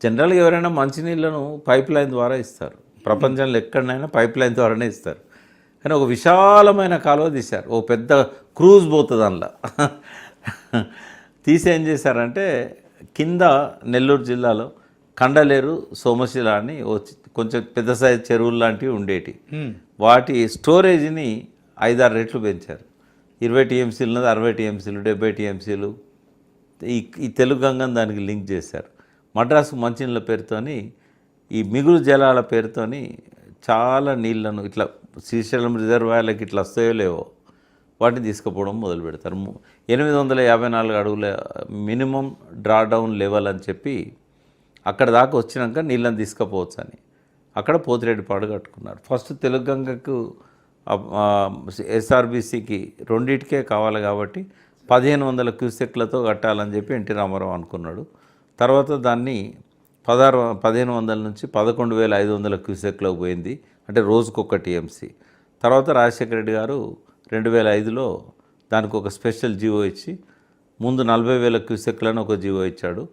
జనరల్గా ఎవరైనా మంచినీళ్ళను pipe line ద్వారా ఇస్తారు, ప్రపంచంలో ఎక్కడైనా పైప్ లైన్ ద్వారానే ఇస్తారు. కానీ ఒక విశాలమైన కాలువ తీశారు, ఓ పెద్ద క్రూజ్ పోతుంది అందులో. తీసి ఏం చేశారంటే కింద నెల్లూరు జిల్లాలో కండలేరు సోమశిల అని కొంచెం పెద్ద సైజు చెరువులు లాంటివి ఉండేటి, వాటి స్టోరేజ్ని 5-6 రెట్లు పెంచారు. 20 టీఎంసీలు ఉన్నది 60 టీఎంసీలు, 70 టీఎంసీలు. ఈ తెలుగు గంగను దానికి లింక్ చేశారు. మద్రాసు మంచినీళ్ళ పేరుతోని, ఈ మిగులు జలాల పేరుతోని చాలా నీళ్లను ఇట్లా శ్రీశైలం రిజర్వాయర్లకి ఇట్లా వస్తాయో లేవో వాటిని తీసుకుపోవడం మొదలు పెడతారు. 854 అడుగుల మినిమం డ్రాడౌన్ లెవెల్ అని చెప్పి అక్కడ దాకా వచ్చినాక నీళ్ళని తీసుకుపోవచ్చు అని అక్కడ పోతిరెడ్డిపాడు కట్టుకున్నారు. ఫస్ట్ తెలుగు గంగకు ఎస్ఆర్బీసీకి రెండింటికే కావాలి కాబట్టి 1500 క్యూసెక్లతో కట్టాలని చెప్పి ఎన్టీ రామారావు అనుకున్నాడు. తర్వాత దాన్ని 1500 నుంచి 11,500 క్యూసెక్లకు పోయింది, అంటే రోజుకొక టీఎంసీ. తర్వాత రాజశేఖర రెడ్డి గారు 2005లో దానికి ఒక స్పెషల్ జీవో ఇచ్చి ముందు 40,000 క్యూసెక్లను ఒక జీవో ఇచ్చాడు.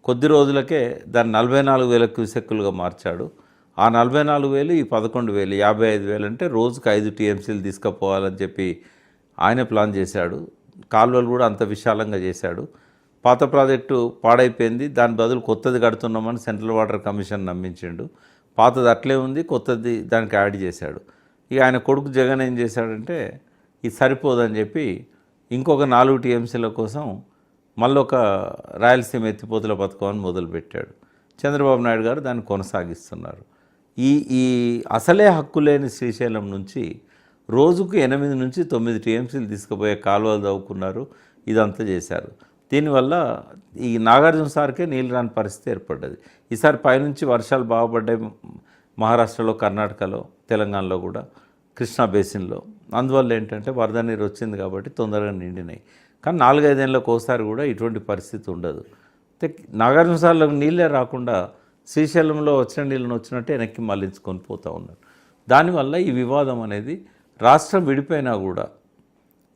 కొద్ది రోజులకే దాన్ని 44,000 క్యూసెక్కులుగా మార్చాడు. ఆ 44,000 ఈ 11,000 55,000 అంటే రోజుకు 5 టీఎంసీలు తీసుకుపోవాలని చెప్పి ఆయన ప్లాన్ చేశాడు. కాలువలు కూడా అంత విశాలంగా చేశాడు. పాత ప్రాజెక్టు పాడైపోయింది, దాని బదులు కొత్తది కడుతున్నామని సెంట్రల్ వాటర్ కమిషన్ నమ్మించిండు. పాతది అట్లే ఉంది, కొత్తది దానికి యాడ్ చేశాడు. ఇక ఆయన కొడుకు జగన్ ఏం చేశాడంటే ఇది సరిపోదని చెప్పి ఇంకొక 4 టీఎంసీల కోసం మళ్ళొక రాయలసీమ ఎత్తిపోతుల పథకాన్ని మొదలుపెట్టాడు. చంద్రబాబు నాయుడు గారు దాన్ని కొనసాగిస్తున్నారు. ఈ అసలే హక్కు లేని శ్రీశైలం నుంచి రోజుకు 8 నుంచి 9 టీఎంసీలు తీసుకుపోయే కాలువలు తవ్వుకున్నారు, ఇదంతా చేశారు. దీనివల్ల ఈ నాగార్జున సార్కే నీళ్ళు రాని పరిస్థితి ఏర్పడ్డది. ఈసారి పైనుంచి వర్షాలు బాగుపడ్డాయి మహారాష్ట్రలో, కర్ణాటకలో, తెలంగాణలో కూడా, కృష్ణా బేసిన్లో. అందువల్ల ఏంటంటే వరద నీరు వచ్చింది కాబట్టి తొందరగా నిండినాయి. కానీ 4-5 ఏళ్ళకి ఒకసారి కూడా ఇటువంటి పరిస్థితి ఉండదు. నాగార్జున సార్లకు నీళ్ళే రాకుండా శ్రీశైలంలో వచ్చిన నీళ్ళని వచ్చినట్టే వెనక్కి మళ్లించుకొని పోతూ ఉన్నారు. దానివల్ల ఈ వివాదం అనేది రాష్ట్రం విడిపోయినా కూడా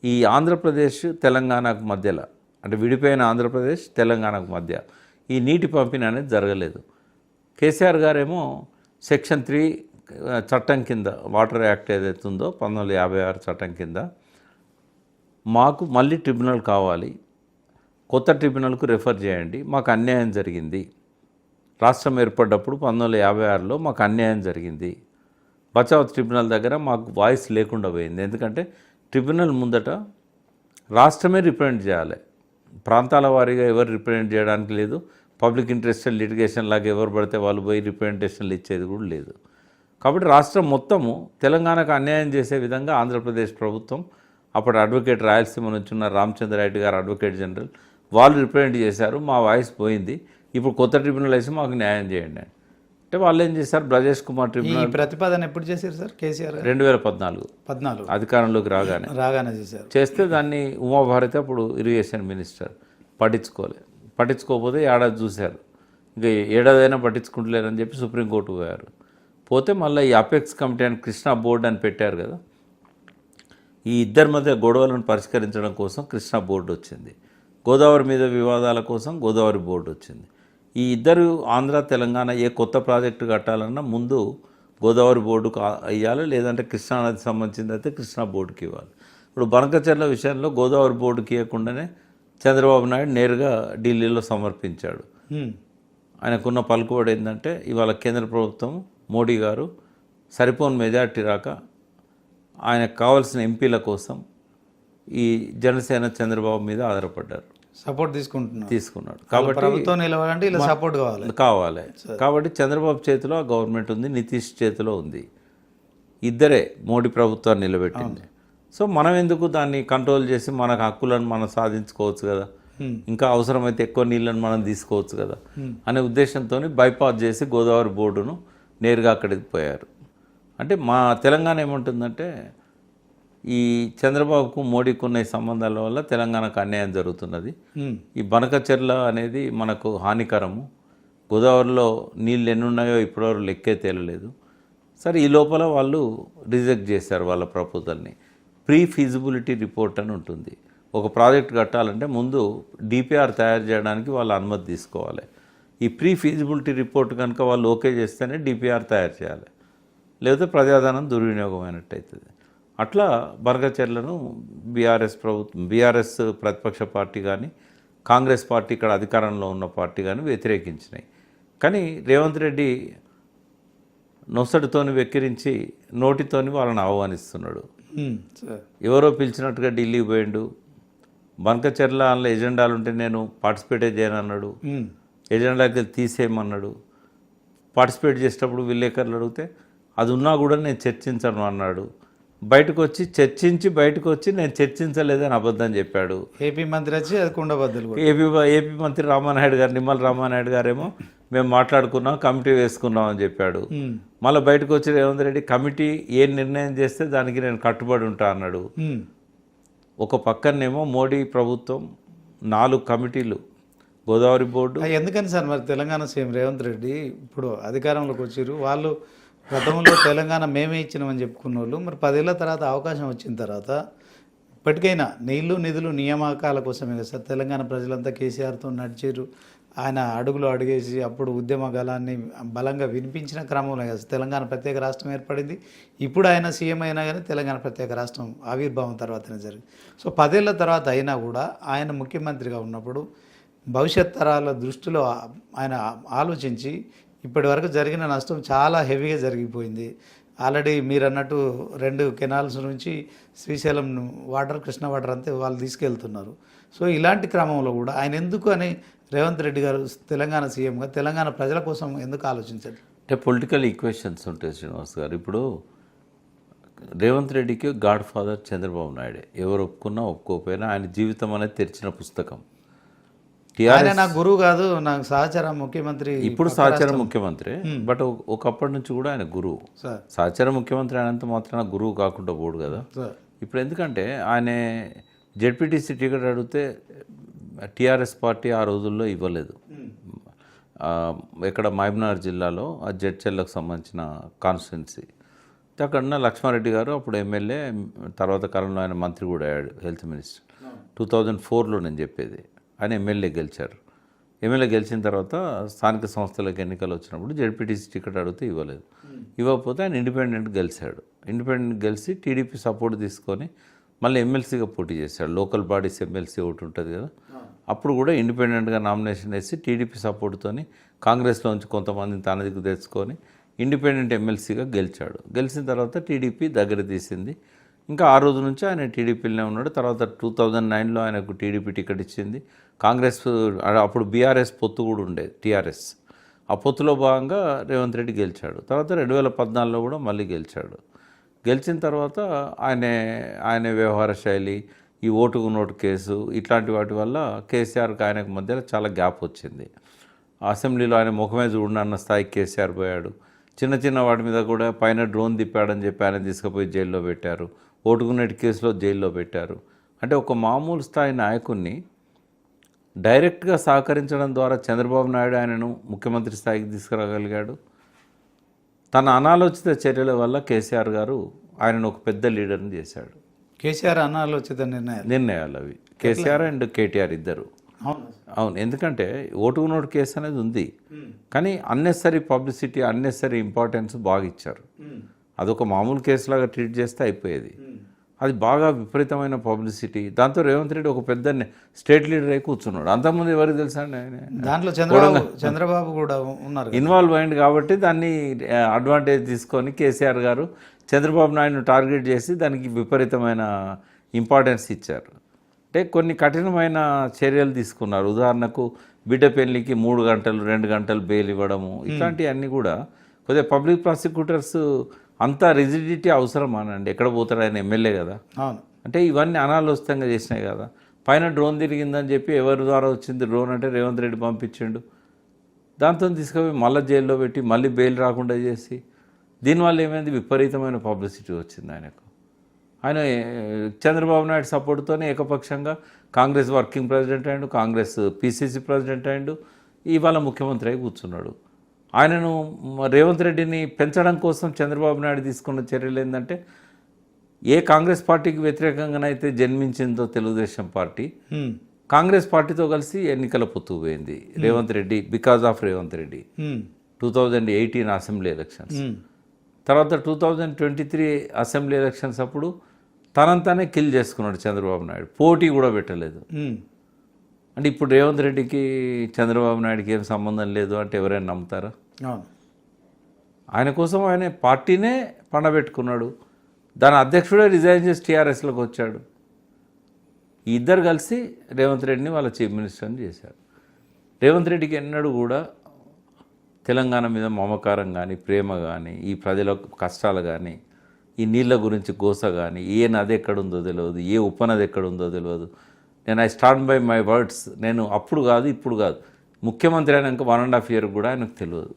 ఈ ఆంధ్రప్రదేశ్ తెలంగాణకు మధ్యలో, అంటే విడిపోయిన ఆంధ్రప్రదేశ్ తెలంగాణకు మధ్య ఈ నీటి పంపిణీ అనేది జరగలేదు. కేసీఆర్ గారేమో సెక్షన్ 3 చట్టం కింద, వాటర్ యాక్ట్ ఏదైతే ఉందో 1956 చట్టం కింద మాకు మళ్ళీ ట్రిబ్యునల్ కావాలి, కొత్త ట్రిబ్యునల్కు రెఫర్ చేయండి, మాకు అన్యాయం జరిగింది, రాష్ట్రం ఏర్పడ్డప్పుడు 1956లో మాకు అన్యాయం జరిగింది, బచావ్ ట్రిబ్యునల్ దగ్గర మాకు వాయిస్ లేకుండా పోయింది. ఎందుకంటే ట్రిబ్యునల్ ముందట రాష్ట్రమే రిప్రజెంట్ చేయాలి, ప్రాంతాల వారీగా ఎవరు రిప్రజెంట్ చేయడానికి లేదు. పబ్లిక్ ఇంట్రెస్టెడ్ లిటిగేషన్ లాగా ఎవరు పడితే వాళ్ళు పోయి రిప్రజెంటేషన్లు ఇచ్చేది కూడా లేదు. కాబట్టి రాష్ట్రం మొత్తము తెలంగాణకు అన్యాయం చేసే విధంగా ఆంధ్రప్రదేశ్ ప్రభుత్వం, అప్పుడు అడ్వకేట్ రాయలసీమ నుంచి ఉన్న రామచంద్రారెడ్డి గారు అడ్వకేట్ జనరల్, వాళ్ళు రిప్రజెంట్ చేశారు, మా వాయిస్ పోయింది, ఇప్పుడు కొత్త ట్రిబ్యునల్ వేసి మాకు న్యాయం చేయండి అంటే వాళ్ళు ఏం చేశారు, బ్రజేష్ కుమార్ ట్రిబ్యునల్ ప్రతిపాదన ఎప్పుడు చేశారు సార్ కేసీఆర్? 2014 అధికారంలోకి రాగానే చేశారు. చేస్తే దాన్ని ఉమాభారతి అప్పుడు ఇరిగేషన్ మినిస్టర్ పట్టించుకోకపోతే ఏడాది చూశారు, ఇంకా ఏడాదైనా పట్టించుకుంటలేరని చెప్పి సుప్రీంకోర్టు పోయారు. పోతే మళ్ళీ ఈ అపెక్స్ కమిటీ అని కృష్ణా బోర్డు అని పెట్టారు కదా, ఈ ఇద్దరి మధ్య గొడవలను పరిష్కరించడం కోసం కృష్ణా బోర్డు వచ్చింది, గోదావరి మీద వివాదాల కోసం గోదావరి బోర్డు వచ్చింది. ఈ ఇద్దరు ఆంధ్ర తెలంగాణ ఏ కొత్త ప్రాజెక్టు కట్టాలన్నా ముందు గోదావరి బోర్డుకు ఇవ్వాలి, లేదంటే కృష్ణానదికి సంబంధించింది అయితే కృష్ణా బోర్డుకి ఇవ్వాలి. ఇప్పుడు బనకచెర్ల విషయంలో గోదావరి బోర్డుకి ఇవ్వకుండానే చంద్రబాబు నాయుడు నేరుగా ఢిల్లీలో సమర్పించాడు. ఆయనకున్న పలుకుబడి ఏంటంటే ఇవాళ కేంద్ర ప్రభుత్వం మోడీ గారు సరిపోని మెజార్టీ రాక ఆయనకు కావాల్సిన ఎంపీల కోసం ఈ జనసేన చంద్రబాబు మీద ఆధారపడ్డారు, సపోర్ట్ తీసుకున్నాడు. కాబట్టి ప్రభుత్వం నిలవాలంటే ఇలా సపోర్ట్ కావాలి. కాబట్టి చంద్రబాబు చేతిలో ఆ గవర్నమెంట్ ఉంది, నితీష్ చేతిలో ఉంది, ఇద్దరే మోడీ ప్రభుత్వాన్ని నిలబెట్టింది. సో మనం ఎందుకు దాన్ని కంట్రోల్ చేసి మనకు హక్కులను మనం సాధించుకోవచ్చు కదా, ఇంకా అవసరమైతే ఎక్కువ నీళ్ళని మనం తీసుకోవచ్చు కదా అనే ఉద్దేశంతో బైపాస్ చేసి గోదావరి బోర్డును నేరుగా అక్కడికి పోయారు. అంటే మా తెలంగాణ ఏముంటుందంటే ఈ చంద్రబాబుకు మోడీకి ఉన్న ఈ సంబంధాల వల్ల తెలంగాణకు అన్యాయం జరుగుతున్నది. ఈ బనకచెర్ల అనేది మనకు హానికరము, గోదావరిలో నీళ్ళు ఎన్ని ఉన్నాయో ఇప్పటివరకు లెక్కే తేలలేదు. సరే ఈ లోపల వాళ్ళు రిజెక్ట్ చేశారు వాళ్ళ ప్రపోజల్ని. ప్రీ ఫీజిబిలిటీ రిపోర్ట్ అని ఉంటుంది, ఒక ప్రాజెక్ట్ కట్టాలంటే ముందు డిపిఆర్ తయారు చేయడానికి వాళ్ళు అనుమతి తీసుకోవాలి. ఈ ఈ ప్రీ ఫీజిబిలిటీ రిపోర్ట్ కనుక వాళ్ళు ఓకే చేస్తేనే డిపిఆర్ తయారు చేయాలి, లేకపోతే ప్రజాధనం దుర్వినియోగమైనట్టు అవుతుంది. అట్లా బనకచెర్లను బీఆర్ఎస్ ప్రతిపక్ష పార్టీ కానీ కాంగ్రెస్ పార్టీ ఇక్కడ అధికారంలో ఉన్న పార్టీ కానీ వ్యతిరేకించినాయి. కానీ రేవంత్ రెడ్డి నొసటితోని వెక్కిరించి నోటితోని వాళ్ళని ఆహ్వానిస్తున్నాడు. ఎవరో పిలిచినట్టుగా ఢిల్లీకి పోయిండు. బనకచెర్ల అందులో ఎజెండాలు ఉంటే నేను పార్టిసిపేటే చేయను అన్నాడు. ఎజెండాకి తీసేయమన్నాడు. పార్టిసిపేట్ చేసేటప్పుడు విలేకరులు అడిగితే అది ఉన్నా కూడా నేను చర్చించను అన్నాడు. బయటకు వచ్చి నేను చర్చించలేదని అబద్ధం చెప్పాడు. ఏపీ మంత్రి వచ్చి అది కుండబద్దలు ఏపీ మంత్రి రామానాయుడు గారు, నిమ్మల రామానాయుడు గారేమో మేము మాట్లాడుకున్నాం, కమిటీ వేసుకున్నాం అని చెప్పాడు. మళ్ళీ బయటకు వచ్చి రేవంత్ రెడ్డి కమిటీ ఏ నిర్ణయం చేస్తే దానికి నేను కట్టుబడి ఉంటా అన్నాడు. ఒక పక్కనేమో మోడీ ప్రభుత్వం 4 కమిటీలు, గోదావరి బోర్డు. ఎందుకని సార్ మరి తెలంగాణ సీఎం రేవంత్ రెడ్డి ఇప్పుడు అధికారంలోకి వచ్చారు, వాళ్ళు గతంలో తెలంగాణ మేమే ఇచ్చినామని చెప్పుకున్న వాళ్ళు మరి 10 ఏళ్ళ తర్వాత అవకాశం వచ్చిన తర్వాత ఇప్పటికైనా నీళ్లు నిధులు నియామకాల కోసమే కదా సార్ తెలంగాణ ప్రజలంతా కేసీఆర్తో నడిచారు. ఆయన అడుగులు అడిగేసి అప్పుడు ఉద్యమ గలాన్ని బలంగా వినిపించిన క్రమంలో కదా తెలంగాణ ప్రత్యేక రాష్ట్రం ఏర్పడింది. ఇప్పుడు ఆయన సీఎం అయినా కానీ తెలంగాణ ప్రత్యేక రాష్ట్రం ఆవిర్భావం తర్వాతనే జరిగింది. సో 10 ఏళ్ళ తర్వాత అయినా కూడా ఆయన ముఖ్యమంత్రిగా ఉన్నప్పుడు భవిష్యత్ తరాల దృష్టిలో ఆయన ఆలోచించి ఇప్పటి వరకు జరిగిన నష్టం చాలా హెవీగా జరిగిపోయింది. ఆల్రెడీ మీరు అన్నట్టు 2 కెనాల్స్ నుంచి శ్రీశైలం వాటర్, కృష్ణ వాటర్ అంతే వాళ్ళు తీసుకెళ్తున్నారు. సో ఇలాంటి క్రమంలో కూడా ఆయన ఎందుకు అని రేవంత్ రెడ్డి గారు తెలంగాణ సీఎంగా తెలంగాణ ప్రజల కోసం ఎందుకు ఆలోచించారు? అంటే పొలిటికల్ ఈక్వేషన్స్ ఉంటాయి శ్రీనివాస్ గారు. ఇప్పుడు రేవంత్ రెడ్డికి గాడ్ ఫాదర్ చంద్రబాబు నాయుడే. ఎవరు ఒప్పుకున్నా ఒప్పుకోకపోయినా ఆయన జీవితం అనేది తెరిచిన పుస్తకం. ఆయన నా గురువు కాదు, నాకు సహచర ముఖ్యమంత్రి. ఇప్పుడు సహచర ముఖ్యమంత్రి, బట్ ఒకప్పటి నుంచి కూడా ఆయన గురువు. సహచర ముఖ్యమంత్రి అయినంత మాత్రాన గురువు కాకుండా పోడు కదా. ఇప్పుడు ఎందుకంటే ఆయన జెడ్పీటీసీ టికెట్ అడిగితే టీఆర్ఎస్ పార్టీ ఆ రోజుల్లో ఇవ్వలేదు. ఇక్కడ మహబూబ్నగర్ జిల్లాలో ఆ జడ్చర్లకు సంబంధించిన కాన్స్టిట్యున్సీ. అక్కడున్న లక్ష్మారెడ్డి గారు అప్పుడు ఎమ్మెల్యే, తర్వాత కాలంలో ఆయన మంత్రి కూడా అయ్యాడు, హెల్త్ మినిస్టర్. 2004లో నేను చెప్పేది. ఆయన ఎమ్మెల్యే గెలిచారు. ఎమ్మెల్యే గెలిచిన తర్వాత స్థానిక సంస్థలకు ఎన్నికలు వచ్చినప్పుడు జెడ్పీటీసీ టికెట్ అడిగితే ఇవ్వలేదు. ఇవ్వకపోతే ఆయన ఇండిపెండెంట్ గెలిచాడు. ఇండిపెండెంట్ గెలిచి టీడీపీ సపోర్ట్ తీసుకొని మళ్ళీ ఎమ్మెల్సీగా పోటీ చేశాడు. లోకల్ బాడీస్ ఎమ్మెల్సీ ఒకటి ఉంటుంది కదా, అప్పుడు కూడా ఇండిపెండెంట్గా నామినేషన్ వేసి టీడీపీ సపోర్ట్తోని కాంగ్రెస్లోంచి కొంతమందిని తన దగ్గర తెచ్చుకొని ఇండిపెండెంట్ ఎమ్మెల్సీగా గెలిచాడు. గెలిచిన తర్వాత టీడీపీ దగ్గర తీసింది. ఇంకా ఆ రోజు నుంచి ఆయన టీడీపీలోనే ఉన్నాడు. తర్వాత 2009లో ఆయనకు టీడీపీ టికెట్ ఇచ్చింది. కాంగ్రెస్ అప్పుడు బీఆర్ఎస్ పొత్తు కూడా ఉండేది, టీఆర్ఎస్. ఆ పొత్తులో భాగంగా రేవంత్ రెడ్డి గెలిచాడు. తర్వాత 2014లో కూడా మళ్ళీ గెలిచాడు. గెలిచిన తర్వాత ఆయన వ్యవహార శైలి, ఈ ఓటుకు నోటు కేసు, ఇట్లాంటి వాటి వల్ల కేసీఆర్కి ఆయనకు మధ్యలో చాలా గ్యాప్ వచ్చింది. అసెంబ్లీలో ఆయన ముఖమే చూడనన్న స్థాయికి కేసీఆర్ పోయాడు. చిన్న చిన్న వాటి మీద కూడా పైన డ్రోన్ తిప్పాడని చెప్పి ఆయన తీసుకుపోయి జైల్లో పెట్టారు. ఓటుకునేటి కేసులో జైల్లో పెట్టారు. అంటే ఒక మామూలు స్థాయి నాయకుడిని డైరెక్ట్గా సహకరించడం ద్వారా చంద్రబాబు నాయుడు ఆయనను ముఖ్యమంత్రి స్థాయికి తీసుకురాగలిగాడు. తన అనాలోచిత చర్యల వల్ల కేసీఆర్ గారు ఆయనను ఒక పెద్ద లీడర్ని చేశాడు. కేసీఆర్ అనాలోచిత నిర్ణయాలు అవి, కేసీఆర్ అండ్ కేటీఆర్ ఇద్దరు. అవును, ఎందుకంటే ఓటుకు నోటు కేసు అనేది ఉంది, కానీ అన్నెసరీ పబ్లిసిటీ, అన్నెసరీ ఇంపార్టెన్స్ బాగా ఇచ్చారు. అదొక మామూలు కేసులాగా ట్రీట్ చేస్తే అయిపోయేది. అది బాగా విపరీతమైన పబ్లిసిటీ. దాంతో రేవంత్ రెడ్డి ఒక పెద్ద స్టేట్ లీడర్ అయి కూర్చున్నాడు. అంతకుముందు ఎవరికి తెలుసా అండి, ఆయన దాంట్లో చంద్రబాబు కూడా ఉన్నారు, ఇన్వాల్వ్ అయింది. కాబట్టి దాన్ని అడ్వాంటేజ్ తీసుకొని కేసీఆర్ గారు చంద్రబాబు నాయుడును టార్గెట్ చేసి దానికి విపరీతమైన ఇంపార్టెన్స్ ఇచ్చారు. అంటే కొన్ని కఠినమైన చర్యలు తీసుకున్నారు. ఉదాహరణకు బిడ్డ పెళ్లికి 3 గంటలు 2 గంటలు బెయిల్ ఇవ్వడము, ఇట్లాంటివన్నీ కూడా కొద్దిగా పబ్లిక్ ప్రాసిక్యూటర్స్ అంత రిజిడిటీ అవసరమానండి. ఎక్కడ పోతాడు, ఆయన ఎమ్మెల్యే కదా. అంటే ఇవన్నీ అనాలోచితంగా చేసినాయి కదా. పైన డ్రోన్ తిరిగిందని చెప్పి ఎవరి ద్వారా వచ్చింది డ్రోన్ అంటే రేవంత్ రెడ్డి పంపించిండు. దాంతో తీసుకుపోయి మళ్ళీ జైల్లో పెట్టి మళ్ళీ బెయిల్ రాకుండా చేసి, దీనివల్ల ఏమైంది, విపరీతమైన పబ్లిసిటీ వచ్చింది ఆయనకు. ఆయన చంద్రబాబు నాయుడు సపోర్ట్తోనే ఏకపక్షంగా కాంగ్రెస్ వర్కింగ్ ప్రెసిడెంట్ అయ్యిండు, కాంగ్రెస్ పీసీసీ ప్రెసిడెంట్ అయ్యిండు, ఇవాళ ముఖ్యమంత్రి అయి కూర్చున్నాడు. ఆయనను రేవంత్ రెడ్డిని పెంచడం కోసం చంద్రబాబు నాయుడు తీసుకున్న చర్యలు ఏంటంటే, ఏ కాంగ్రెస్ పార్టీకి వ్యతిరేకంగానైతే జన్మించిందో తెలుగుదేశం పార్టీ, కాంగ్రెస్ పార్టీతో కలిసి ఎన్నికల పొత్తు పోయింది Revanth Reddy, because of Revanth Reddy. 2018 assembly elections తర్వాత 2023 అసెంబ్లీ ఎలక్షన్స్ అప్పుడు తనంతానే కిల్ చేసుకున్నాడు చంద్రబాబు నాయుడు, పోటీ కూడా పెట్టలేదు. అంటే ఇప్పుడు రేవంత్ రెడ్డికి చంద్రబాబు నాయుడుకి ఏం సంబంధం లేదు అంటే ఎవరైనా నమ్ముతారా? అవును. ఆయన కోసం ఆయన పార్టీనే పండబెట్టుకున్నాడు, దాని అధ్యక్షుడే రిజైన్ చేసి టీఆర్ఎస్లోకి వచ్చాడు. ఈ ఇద్దరు కలిసి రేవంత్ రెడ్డిని వాళ్ళ చీఫ్ మినిస్టర్ని చేశారు. రేవంత్ రెడ్డికి ఎన్నడూ కూడా తెలంగాణ మీద మమకారం కానీ, ప్రేమ కానీ, ఈ ప్రజల కష్టాలు కానీ, ఈ నీళ్ళ గురించి గోస కానీ, ఏ నది ఎక్కడుందో తెలియదు, ఏ ఉపనది ఎక్కడుందో తెలియదు. నేను I stand by my words. నేను అప్పుడు కాదు ఇప్పుడు కాదు, ముఖ్యమంత్రి అయినాక 1.5 year కూడా ఆయనకు తెలియదు,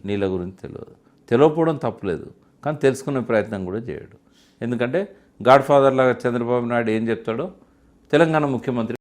నీళ్ళ గురించి తెలియదు. తెలియకపోవడం తప్పులేదు, కానీ తెలుసుకునే ప్రయత్నం కూడా చేయడు. ఎందుకంటే గాడ్ ఫాదర్ లాగా చంద్రబాబు నాయుడు ఏం చెప్తాడో తెలంగాణ ముఖ్యమంత్రి